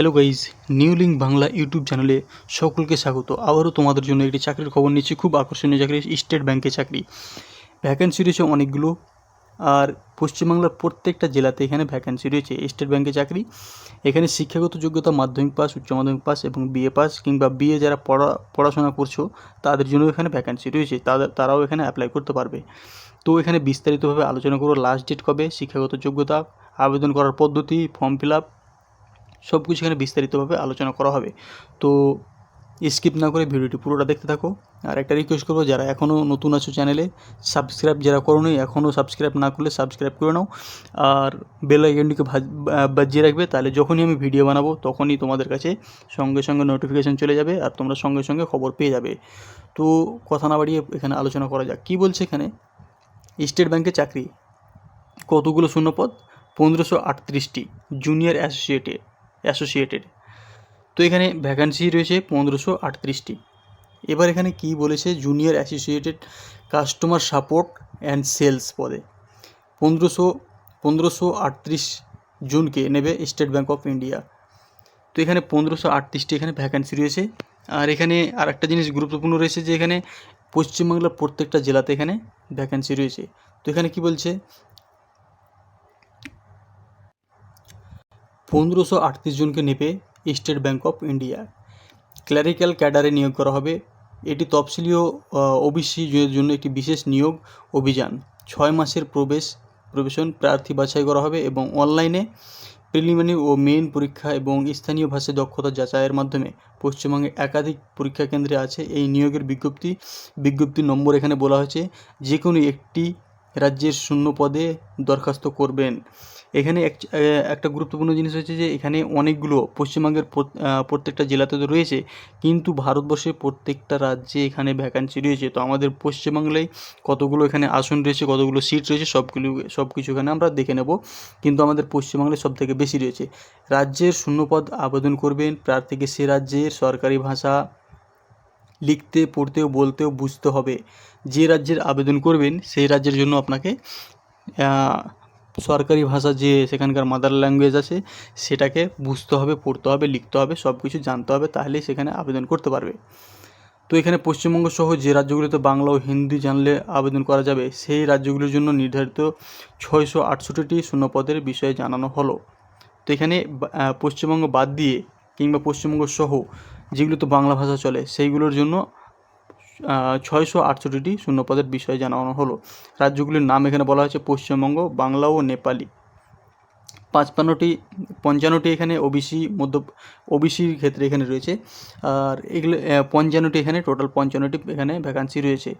Hello guys, new link Bangla YouTube চ্যানেলে সকলকে স্বাগত। আবারও তোমাদের জন্য একটি চাকরির খবর নিচ্ছি। খুব আকর্ষণীয় চাকরি, স্টেট ব্যাংকে চাকরি। ভ্যাকেন্সি রয়েছে অনেকগুলো, আর পশ্চিমবাংলার প্রত্যেকটা জেলাতে এখানে ভ্যাকেন্সি রয়েছে স্টেট ব্যাংকে চাকরি। এখানে শিক্ষাগত যোগ্যতা মাধ্যমিক পাস, উচ্চ মাধ্যমিক পাস এবং বিএ পাস, কিংবা বিএ যারা পড়াশোনা করছো তাদের জন্য এখানে ভ্যাকেন্সি রয়েছে, তারাও এখানে অ্যাপ্লাই করতে পারবে। তো এখানে বিস্তারিতভাবে আলোচনা করব। লাস্ট ডেট কবে, শিক্ষাগত যোগ্যতা, আবেদন করার পদ্ধতি, ফর্ম ফিল আপ, সব কিছু এখানে বিস্তারিতভাবে আলোচনা করা হবে। তো স্কিপ না করে ভিডিওটি পুরোটা দেখতে থাকো। আর একটা রিকোয়েস্ট করবো, যারা এখনও নতুন আছো চ্যানেলে, সাবস্ক্রাইব যারা করোনি, এখনও সাবস্ক্রাইব না করলে সাবস্ক্রাইব করে নাও, আর বেল আইকনটিকে বাজিয়ে রাখবে। তাহলে যখনই আমি ভিডিও বানাবো তখনই তোমাদের কাছে সঙ্গে সঙ্গে নোটিফিকেশান চলে যাবে, আর তোমরা সঙ্গে সঙ্গে খবর পেয়ে যাবে। তো কথা না বাড়িয়ে এখানে আলোচনা করা যাক। কী বলছে এখানে, স্টেট ব্যাংকে চাকরি, কতগুলো শূন্যপদ, 1538টি, জুনিয়র অ্যাসোসিয়েটেড। তো এখানে ভ্যাকান্সি রয়েছে 1538টি। এবার এখানে কি বলেছে, junior associated customer support and sales পদে 1538 জনকে নেবে স্টেট ব্যাংক অফ ইন্ডিয়া। তো এখানে 1538টি এখানে ভ্যাকান্সি রয়েছে। আর এখানে আর একটা জিনিস গুরুত্বপূর্ণ রয়েছে যে এখানে পশ্চিমবাংলার প্রত্যেকটা জেলাতে এখানে ভ্যাকান্সি রয়েছে। তো এখানে কি বলছে, 1538 জনকে নেবে State Bank of India. Clerical ক্যাডারে নিয়োগ করা হবে। এটি তফসিলীয় ওবিসিদের জন্য একটি বিশেষ নিয়োগ অভিযান। 6 মাসের প্রবেশন প্রার্থী বাছাই করা হবে এবং অনলাইনে প্রিলিমিনারি ও মেইন পরীক্ষা এবং স্থানীয় ভাষায় দক্ষতা যাচাইয়ের মাধ্যমে পশ্চিমবঙ্গে একাধিক পরীক্ষা কেন্দ্রে আছে এই নিয়োগের বিজ্ঞপ্তি নম্বর এখানে বলা হয়েছে। যে কোনো একটি রাজ্যের শূন্য পদে দরখাস্ত করবেন। এখানে একটা গুরুত্বপূর্ণ জিনিস হচ্ছে যে এখানে অনেকগুলো পশ্চিমবঙ্গের প্রত্যেকটা জেলাতে তো রয়েছে, কিন্তু ভারতবর্ষের প্রত্যেকটা রাজ্যে এখানে ভ্যাকান্সি রয়েছে। তো আমাদের পশ্চিমবাংলায় কতগুলো এখানে আসন রয়েছে, কতগুলো সিট রয়েছে, সব কিছু এখানে আমরা দেখে নেব। কিন্তু আমাদের পশ্চিমবাংলায় সব থেকে বেশি রয়েছে। রাজ্যের শূন্যপদ আবেদন করবেন প্রার্থীকে সে রাজ্যের সরকারি ভাষা লিখতে, পড়তেও, বলতেও বুঝতে হবে। যে রাজ্যের আবেদন করবেন সেই রাজ্যের জন্য আপনাকে সরকারি ভাষা যে সেখানকার মাদার ল্যাঙ্গুয়েজ আছে সেটাকে বুঝতে হবে, পড়তে হবে, লিখতে হবে, সব কিছু জানতে হবে, তাহলেই সেখানে আবেদন করতে পারবে। তো এখানে পশ্চিমবঙ্গ সহ যে রাজ্যগুলিতে বাংলা ও হিন্দি জানলে আবেদন করা যাবে সেই রাজ্যগুলির জন্য নির্ধারিত 668টি শূন্যপদের বিষয়ে জানানো হলো। তো এখানে পশ্চিমবঙ্গ বাদ দিয়ে কিংবা পশ্চিমবঙ্গ সহ যেগুলোতে বাংলা ভাষা চলে সেইগুলোর জন্য 668টি শূন্যপদের বিষয়ে জানানো হলো। রাজ্যগুলির নাম এখানে বলা হয়েছে পশ্চিমবঙ্গ, বাংলা ও নেপালি। 55টি এখানে ওবিসির ক্ষেত্রে এখানে রয়েছে, আর এগুলো 55টি এখানে, টোটাল 55টি এখানে ভ্যাকান্সি রয়েছে।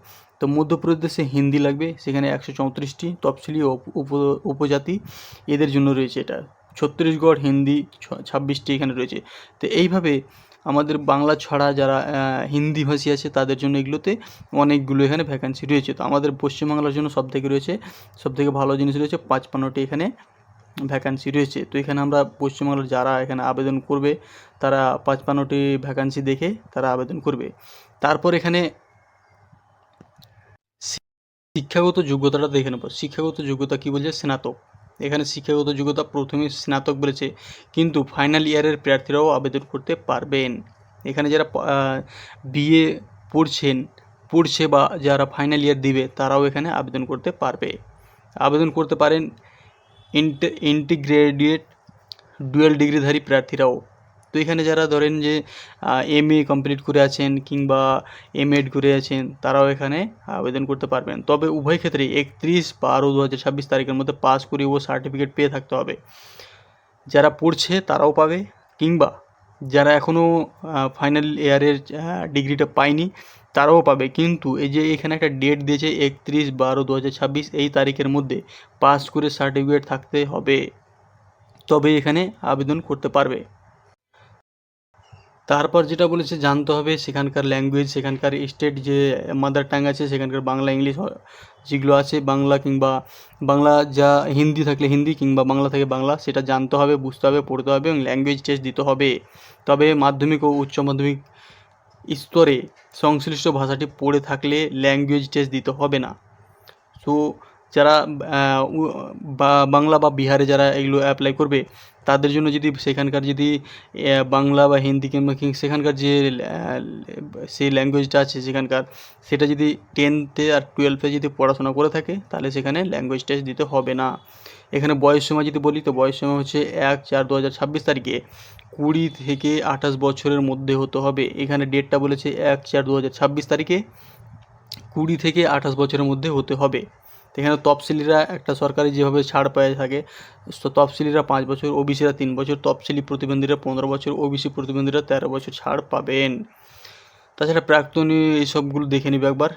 তো মধ্যপ্রদেশে হিন্দি লাগবে, সেখানে 134টি তফসিলি উপজাতি এদের জন্য রয়েছে এটা। ছত্তিশগড় হিন্দি 26টি এখানে রয়েছে। তো এইভাবে আমাদের বাংলা ছাড়া যারা হিন্দি ভাষী আছে তাদের জন্য এগুলোতে অনেকগুলো এখানে ভ্যাকান্সি রয়েছে। তো আমাদের পশ্চিমবাংলার জন্য সবথেকে ভালো জিনিস রয়েছে 55টি এখানে ভ্যাকান্সি রয়েছে। তো এখানে আমরা পশ্চিমবাংলার যারা এখানে আবেদন করবে তারা 55টি ভ্যাকান্সি দেখে তারা আবেদন করবে। তারপর এখানে শিক্ষাগত যোগ্যতাটা দেখে নেব। শিক্ষাগত যোগ্যতা কী বলছে, স্নাতক। এখানে শিক্ষাগত যোগ্যতা প্রথমে স্নাতক বলেছে, কিন্তু ফাইনাল ইয়ারের প্রার্থীরাও আবেদন করতে পারবেন। এখানে যারা বিএ পড়ছে বা যারা ফাইনাল ইয়ার দিবে তারাও এখানে আবেদন করতে পারেন। ইন্টিগ্রেটেড ডুয়াল ডিগ্রিধারী প্রার্থীরাও। তো এখানে যারা ধরেন যে এমএ কমপ্লিট করে আছেন কিংবা এমএড করে আছেন তারাও এখানে আবেদন করতে পারবেন। তবে উভয় ক্ষেত্রে 31/12/2026 তারিখের মধ্যে পাস করে ও সার্টিফিকেট পেয়ে থাকতে হবে। যারা পড়ছে তারাও পাবে, কিংবা যারা এখনও ফাইনাল ইয়ারের ডিগ্রিটা পায়নি তারাও পাবে। কিন্তু এই যে এখানে একটা ডেট দিয়েছে 31/12/2026, এই তারিখের মধ্যে পাস করে সার্টিফিকেট থাকতে হবে, তবে এখানে আবেদন করতে পারবে। তারপর যেটা বলেছে জানতে হবে সেখানকার ল্যাঙ্গুয়েজ, সেখানকার স্টেট যে মাদার টাং আছে সেখানকার বাংলা ইংলিশ যেগুলো আছে, বাংলা কিংবা বাংলা যা হিন্দি থাকলে হিন্দি কিংবা বাংলা থেকে বাংলা, সেটা জানতে হবে, বুঝতে হবে, পড়তে হবে এবং ল্যাঙ্গুয়েজ টেস্ট দিতে হবে। তবে মাধ্যমিক ও উচ্চ মাধ্যমিক স্তরে সংশ্লিষ্ট ভাষাটি পড়ে থাকলে ল্যাঙ্গুয়েজ টেস্ট দিতে হবে না। তো যারা বাংলা বা বিহারে যারা এগুলো অ্যাপ্লাই করবে তাদের জন্য যদি সেখানকার যদি বাংলা বা হিন্দি কিংবা সেখানকার যে সেই ল্যাঙ্গুয়েজটা আছে সেখানকার, সেটা যদি 10তে আর 12-এ যদি পড়াশোনা করে থাকে তাহলে সেখানে ল্যাঙ্গুয়েজ টেস্ট দিতে হবে না। এখানে বয়স সীমা যদি বলি তো বয়স সীমা হচ্ছে 1/4/2026 তারিখে 20 থেকে 28 বছরের মধ্যে হতে হবে। এখানে ডেটটা বলেছে 1/4/2026 তারিখে 20 থেকে 28 বছরের মধ্যে হতে হবে। এখানে তফসিলিরা একটা সরকারি যেভাবে ছাড় পেয়ে থাকে, তো তফসিলিরা 5 বছর, ওবিসিরা 3 বছর, তফসিলি প্রতিবন্ধীরা 15 বছর, ওবিসি প্রতিবন্ধীরা 13 বছর ছাড় পাবেন। তাছাড়া প্রাক্তনী এইসবগুলো দেখে নিবে একবার,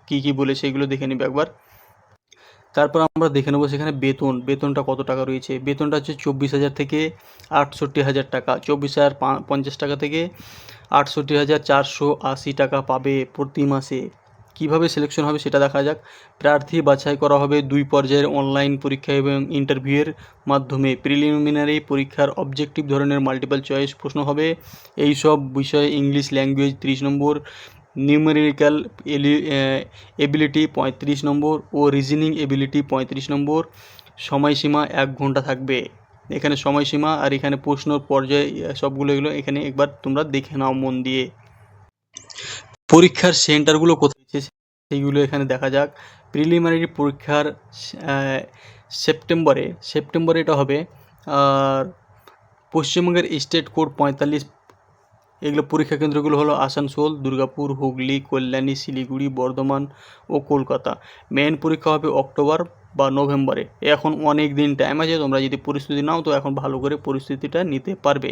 কী কী বলেছে এগুলো দেখে নিবে একবার। তারপর আমরা দেখে নেবো সেখানে বেতনটা কত টাকা রয়েছে। বেতনটা হচ্ছে 24,000 থেকে 68,000 টাকা, 24,050 টাকা থেকে 68,480 টাকা পাবে প্রতি মাসে। কিভাবে সিলেকশন হবে সেটা দেখা যাক। প্রার্থী বাছাই করা হবে 2 পর্যায়ের অনলাইন পরীক্ষা এবং ইন্টারভিউয়ের মাধ্যমে। প্রিলিমিনারি পরীক্ষার অবজেক্টিভ ধরনের মাল্টিপল চয়েস প্রশ্ন হবে। এই সব বিষয়ে ইংলিশ ল্যাঙ্গুয়েজ 30 নম্বর, নিউমেরিক্যাল এবিলিটি 35 নম্বর ও রিজনিং এবিলিটি 35 নম্বর। সময়সীমা 1 ঘন্টা থাকবে। এখানে সময়সীমা আর এখানে প্রশ্ন পর্যায় সবগুলো এগুলো এখানে একবার তোমরা দেখে নাও মন দিয়ে। পরীক্ষার সেন্টারগুলো কোথায় হচ্ছে সেইগুলো এখানে দেখা যাক। প্রিলিমিনারি পরীক্ষার সেপ্টেম্বরে এটা হবে। আর পশ্চিমবঙ্গের স্টেট কোড 45 এগুলো পরীক্ষা কেন্দ্রগুলো হলো আসানসোল, দুর্গাপুর, হুগলি, কল্যাণী, শিলিগুড়ি, বর্ধমান ও কলকাতা। মেন পরীক্ষা হবে অক্টোবর বা নভেম্বরে। এখন অনেক দিন টাইম আছে, তোমরা যদি প্রস্তুতি নাও তো এখন ভালো করে পরিস্থিতিটা নিতে পারবে।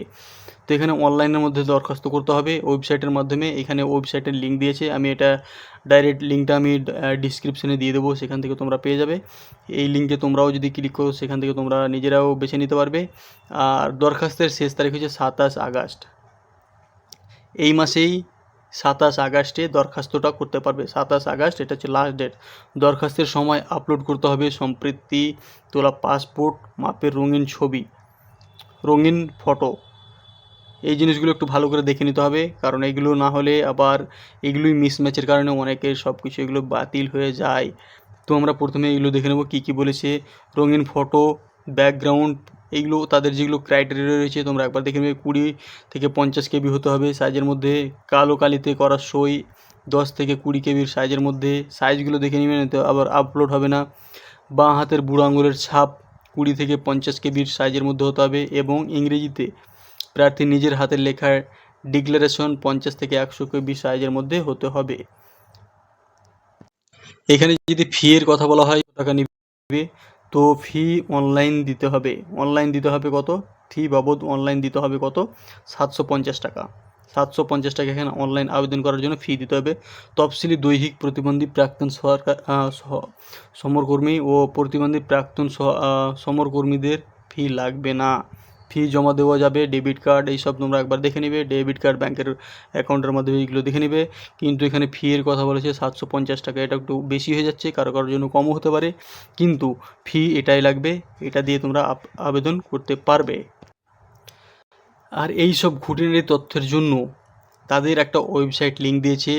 তো এখানে অনলাইনের মধ্যে দরখাস্ত করতে হবে ওয়েবসাইটের মাধ্যমে। এখানে ওয়েবসাইটের লিঙ্ক দিয়েছে, আমি এটা ডাইরেক্ট লিঙ্কটা আমি ডিসক্রিপশনে দিয়ে দেবো, সেখান থেকে তোমরা পেয়ে যাবে। এই লিঙ্কে তোমরাও যদি ক্লিক করো সেখান থেকে তোমরা নিজেরাও বেছে নিতে পারবে। আর দরখাস্তের শেষ তারিখ হচ্ছে 27 আগস্ট। এই মাসেই 27 আগস্টে দরখাস্তটা করতে পারবে। 27 আগস্ট এটা হচ্ছে লাস্ট ডেট। দরখাস্তের সময় আপলোড করতে হবে সম্প্রতি তোলা পাসপোর্ট মাপের রঙিন ছবি, রঙিন ফটো। এই জিনিসগুলো একটু ভালো করে দেখে নিতে হবে, কারণ এগুলো না হলে আবার এগুলোই মিসম্যাচের কারণে অনেকের সব কিছু এগুলো বাতিল হয়ে যায়। তো আমরা প্রথমে এগুলো দেখে নেব কী কী বলেছে। রঙিন ফটো, ব্যাকগ্রাউন্ড, এইগুলো তাদের যেগুলো ক্রাইটেরিয়া রয়েছে তোমরা একবার দেখে নেবে। 20 থেকে 50 কেবি হতে হবে সাইজের মধ্যে, কালো কালিতে করা সই 10 থেকে 20 কেবির সাইজের মধ্যে। সাইজগুলো দেখে নেবে, তো আবার আপলোড হবে না। বাঁ হাতের বুড়ো আঙুলের ছাপ 20 থেকে 50 কেবির সাইজের মধ্যে হতে হবে এবং ইংরেজিতে প্রার্থী নিজের হাতের লেখার ডিক্লারেশন 50 থেকে 100 কেবি সাইজের মধ্যে হতে হবে। এখানে যদি ফি এর কথা বলা হয় টাকা নিবে, তো ফি অনলাইন দিতে হবে। অনলাইন দিতে হবে কত? ফি বাবদ অনলাইন দিতে হবে কত? 750 টাকা। 750 টাকা এখানে অনলাইন আবেদন করার জন্য ফি দিতে হবে। তফসিলি দৈহিক প্রতিবন্ধী প্রাক্তন সমরকর্মী ও প্রতিবন্ধী প্রাক্তন সমরকর্মীদের ফি লাগবে না। ফি জমা দেওয়া যাবে ডেবিট কার্ড, এইসব তোমরা একবার দেখে নেবে। ডেবিট কার্ড ব্যাংকের অ্যাকাউন্টের মাধ্যমে এইগুলো দেখে নেবে। কিন্তু এখানে ফি এর কথা বলেছে 750 টাকা, এটা একটু বেশি হয়ে যাচ্ছে, কারোর জন্য কমও হতে পারে, কিন্তু ফি এটাই লাগবে। এটা দিয়ে তোমরা আবেদন করতে পারবে। আর এই সব খুঁটিনাটি তথ্যের জন্য তাদের একটা ওয়েবসাইট লিঙ্ক দিয়েছে,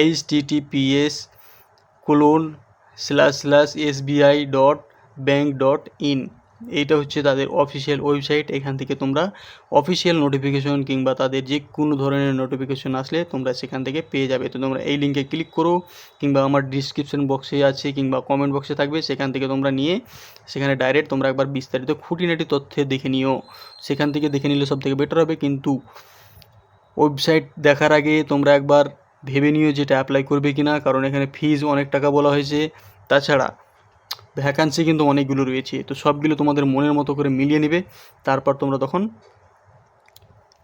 https://sbi.bank.in। এইটা হচ্ছে তাদের অফিসিয়াল ওয়েবসাইট। এখান থেকে তোমরা অফিসিয়াল নোটিফিকেশন কিংবা তাদের যে কোনো ধরনের নোটিফিকেশন আসলে তোমরা সেখান থেকে পেয়ে যাবে। তো তোমরা এই লিঙ্কে ক্লিক করো, কিংবা আমার ডিসক্রিপশন বক্সে আছে কিংবা কমেন্ট বক্সে থাকবে, সেখান থেকে তোমরা নিয়ে সেখানে ডাইরেক্ট তোমরা একবার বিস্তারিত খুঁটিনাটি তথ্যে দেখে নিও। সেখান থেকে দেখে নিলে সব থেকে বেটার হবে। কিন্তু ওয়েবসাইট দেখার আগে তোমরা একবার ভেবে নিও যেটা অ্যাপ্লাই করবে কি না, কারণ এখানে ফিজ অনেক টাকা বলা হয়েছে। তাছাড়া ভ্যাকান্সি কিন্তু অনেকগুলো রয়েছে, তো সবগুলো তোমাদের মনের মতো করে মিলিয়ে নেবে, তারপর তোমরা তখন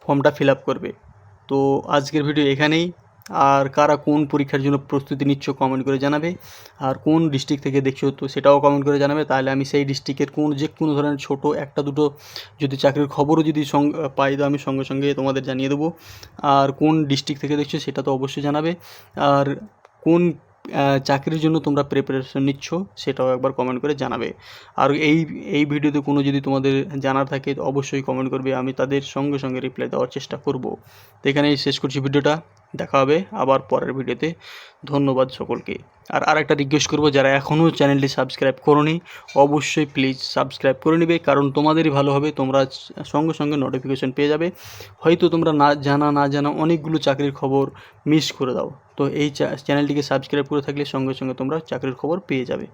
ফর্মটা ফিল আপ করবে। তো আজকের ভিডিও এখানেই। আর কারা কোন পরীক্ষার জন্য প্রস্তুতি নিচ্ছ কমেন্ট করে জানাবে, আর কোন ডিস্ট্রিক্ট থেকে দেখছো তো সেটাও কমেন্ট করে জানাবে। তাহলে আমি সেই ডিস্ট্রিক্টের যে কোনো ধরনের ছোটো একটা দুটো যদি চাকরির খবরও যদি পাই তো আমি সঙ্গে সঙ্গে তোমাদের জানিয়ে দেবো। আর কোন ডিস্ট্রিক্ট থেকে দেখছো সেটা তো অবশ্যই জানাবে। আর কোন চাকরির জন্য তোমরা প্রিপারেশন নিচ্ছ সেটাও একবার কমেন্ট করে জানাবে। আর এই ভিডিওতে কোনো যদি তোমাদের জানার থাকে তো অবশ্যই কমেন্ট করবে, আমি তাদের সঙ্গে সঙ্গে রিপ্লাই দেওয়ার চেষ্টা করব। তো এখানেই শেষ করছি ভিডিওটা, দেখা হবে আবার পরের ভিডিওতে। ধন্যবাদ সকলকে। আর আরেকটা রিকোয়েস্ট করবো, যারা এখনও চ্যানেলটি সাবস্ক্রাইব করোনি অবশ্যই প্লিজ সাবস্ক্রাইব করে নেবে, কারণ তোমাদেরই ভালো হবে, তোমরা সঙ্গে সঙ্গে নোটিফিকেশন পেয়ে যাবে। হয়তো তোমরা না জানা অনেকগুলো চাকরির খবর মিস করে দাও, তো এই চ্যানেলটিকে সাবস্ক্রাইব করে থাকলে সঙ্গে সঙ্গে তোমরা চাকরির খবর পেয়ে যাবে।